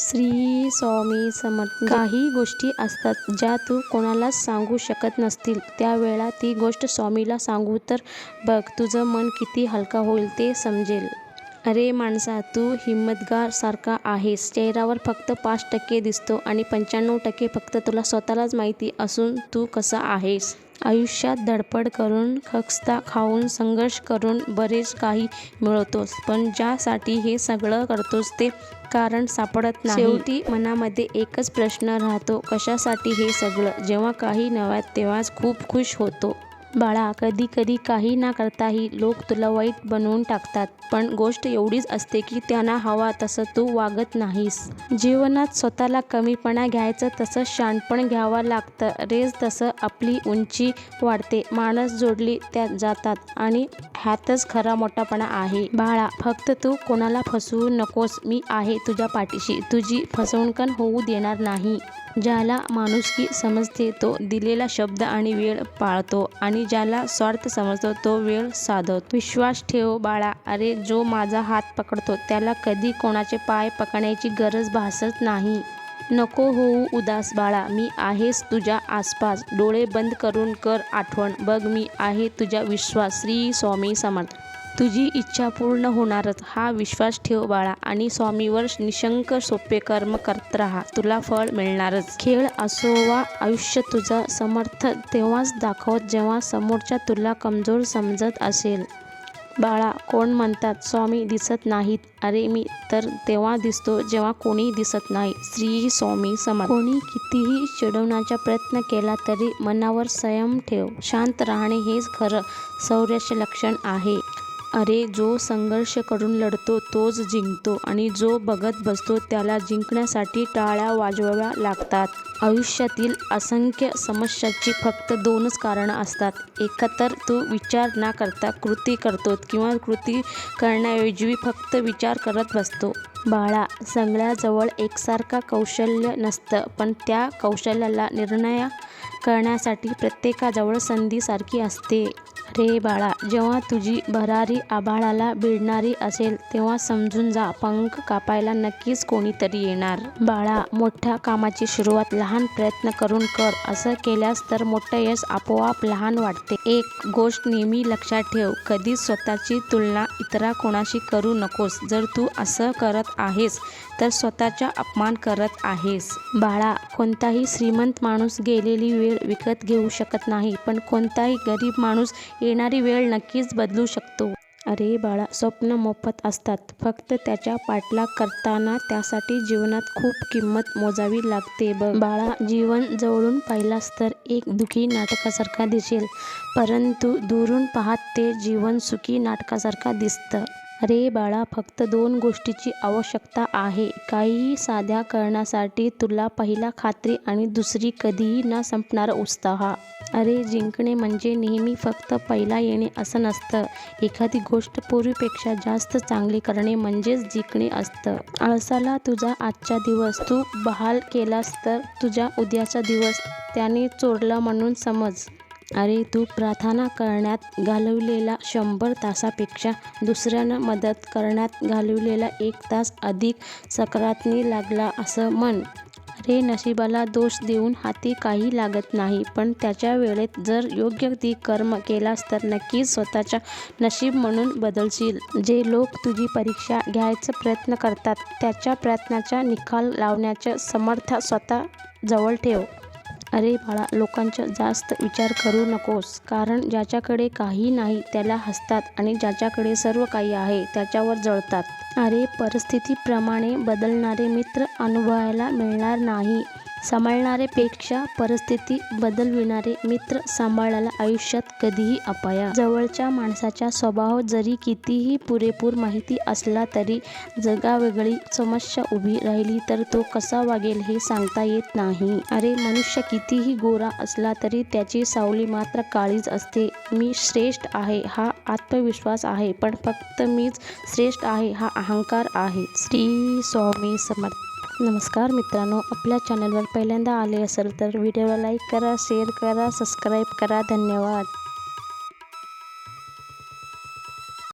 श्री स्वामी समर्थ. काही गोष्टी असतात ज्या तू कोणालाच सांगू शकत नसतील, त्यावेळा ती गोष्ट स्वामीला सांगू तर बघ, तुझं मन किती हलका होईल ते समजेल. अरे माणसा, तू हिम्मतगार सारखा आहेस. चेहऱ्यावर फक्त 5% दिसतो आणि 95% फक्त तुला स्वतःलाच माहिती असून तू कसा आहेस. आयुष्यात धडपड करून, खस्ता खाऊन, संघर्ष करून बरेच काही मिळवतोस, पण ज्यासाठी हे सगळं करतोस ते कारण सापडत नाही. शेवटी मनामध्ये एकच प्रश्न राहतो, कशासाठी हे सगळं. जेव्हा काही नव्हतं तेव्हाच खूप खुश होतो. बाळा, कधी कधी काही ना करताही लोक तुला वाईट बनवून टाकतात, पण गोष्ट एवढीच असते की त्यांना हवा तसं तू वागत नाहीस. जीवनात स्वतःला कमीपणा घ्यायचं तसं शहाणपण घ्यावं लागतं. रेस तसं आपली उंची वाढते, माणसं जोडली जातात आणि ह्यातच खरा मोठापणा आहे. बाळा, फक्त तू कोणाला फसवू नकोस. मी आहे तुझ्या पाठीशी. तुझी फसवणूक होऊ देणार नाही. ज्याला माणुसकी समजते तो दिलेला शब्द आणि वेळ पाळतो आणि ज्याला स्वार्थ समजतो तो वेळ साधवतो. विश्वास ठेव बाळा. अरे, जो माझा हात पकडतो त्याला कधी कोणाचे पाय पकडण्याची गरज भासत नाही. नको होऊ उदास बाळा. मी आहेस तुझ्या आसपास. डोळे बंद करून कर आठवण. बघ, मी आहे तुझ्या विश्वास. श्री स्वामी समर्थ. तुझी इच्छा पूर्ण होणारच हा विश्वास ठेव बाळा आणि स्वामीवर निशंक सोपे कर्म करत राहा. तुला फळ मिळणारच. खेळ असो वा आयुष्य तुझं समर्थ तेव्हाच दाखवत जेव्हा समोरच्या तुला कमजोर समजत असेल. बाळा, कोण म्हणतात स्वामी दिसत नाहीत. अरे, मी तर तेव्हा दिसतो जेव्हा कोणी दिसत नाही. श्री स्वामी समर्थ. कोणी कितीही चिडवण्याचा प्रयत्न केला तरी मनावर संयम ठेव. शांत राहणे हेच खरं शौर्याचे लक्षण आहे. अरे, जो संघर्ष करून लढतो तोच जिंकतो आणि जो बघत बसतो त्याला जिंकण्यासाठी टाळ्या वाजवाव्या लागतात. आयुष्यातील असंख्य समस्यांची फक्त 2च कारणं असतात. एकतर तू विचार न करता कृती करतो किंवा कृती करण्याऐवजी फक्त विचार करत बसतो. बाळा, सगळ्याजवळ एकसारखं कौशल्य नसतं, पण त्या कौशल्याला निर्णय करण्यासाठी प्रत्येकाजवळ संधी सारखी असते. रे बाळा, जेव्हा तुझी भरारी आभाळाला भिडणारी असेल तेव्हा समजून जा, पंख कापायला नक्कीच कोणीतरी येणार. बाळा, मोठ्या कामाची सुरुवात लहान प्रयत्न करून कर. असं केल्यास तर मोठं यश आपोआप लहान वाटते. एक गोष्ट नेहमी लक्षात ठेव, कधीच स्वतःची तुलना इतरा कोणाशी करू नकोस. जर तू असं करत आहेस तर स्वतःचा अपमान करत आहेस. बाळा, कोणताही श्रीमंत माणूस गेलेली वेळ विकत घेऊ शकत नाही, पण कोणताही गरीब माणूस येणारी वेळ नक्कीच बदलू शकतो. अरे बाळा, स्वप्न मोफत असतात. फक्त त्याच्या पाठलाग करताना त्यासाठी जीवनात खूप किंमत मोजावी लागते. बघ बाळा, जीवन जवळून पाहिलास तर एक दुःखी नाटकासारखा दिसेल, परंतु दुरून पाहत ते जीवन सुखी नाटकासारखं दिसतं. अरे बाळा, फक्त 2 गोष्टींची आवश्यकता आहे काहीही साध्य करण्यासाठी. तुला पहिला खात्री आणि दुसरी कधीही न संपणारा उत्साह. अरे, जिंकणे म्हणजे नेहमी फक्त पहिला येणे असं नसतं. एखादी गोष्ट पूर्वीपेक्षा जास्त चांगली करणे म्हणजेच जिंकणे असतं. आळसाला तुझा आजचा दिवस तू बहाल केलास तर तुझा उद्याचा दिवस त्याने चोरला म्हणून समज. अरे, तू प्रार्थना करण्यात घालवलेला 100 तासापेक्षा दुसऱ्यांना मदत करण्यात घालवलेला 1 तास अधिक सकारात्मक लागला असं म्हण. अरे, नशिबाला दोष देऊन हाती काही लागत नाही, पण त्याच्या वेळेत जर योग्य ती कर्म केलास तर नक्कीच स्वतःचा नशीब म्हणून बदलशील. जे लोक तुझी परीक्षा घ्यायचा प्रयत्न करतात त्याच्या प्रयत्नाचा निकाल लावण्याचं सामर्थ्य स्वतः जवळ ठेव. अरे बाळा, लोकांचा जास्त विचार करू नकोस, कारण ज्याच्याकडे काही नाही त्याला हसतात आणि ज्याच्याकडे सर्व काही आहे त्याच्यावर जळतात. अरे, परिस्थितीप्रमाणे बदलणारे मित्र अनुभवायला मिळणार नाही. सांभाळणाऱ्यापेक्षा परिस्थिती बदलविणारे मित्र सांभाळायला आयुष्यात कधीही अपयश. जवळच्या माणसाचा स्वभाव जरी कितीही पुरेपूर माहिती असला तरी जगावेगळी समस्या उभी राहिली तर तो कसा वागेल हे सांगता येत नाही. अरे, मनुष्य कितीही गोरा असला तरी त्याची सावली मात्र काळीच असते. मी श्रेष्ठ आहे हा आत्मविश्वास आहे, पण फक्त मीच श्रेष्ठ आहे हा अहंकार आहे. श्री स्वामी समर्थ. नमस्कार मित्रांनो, आपल्या चॅनलवर पहिल्यांदा आले असेल तर व्हिडिओला लाईक करा, शेअर करा, सबस्क्राईब करा. धन्यवाद.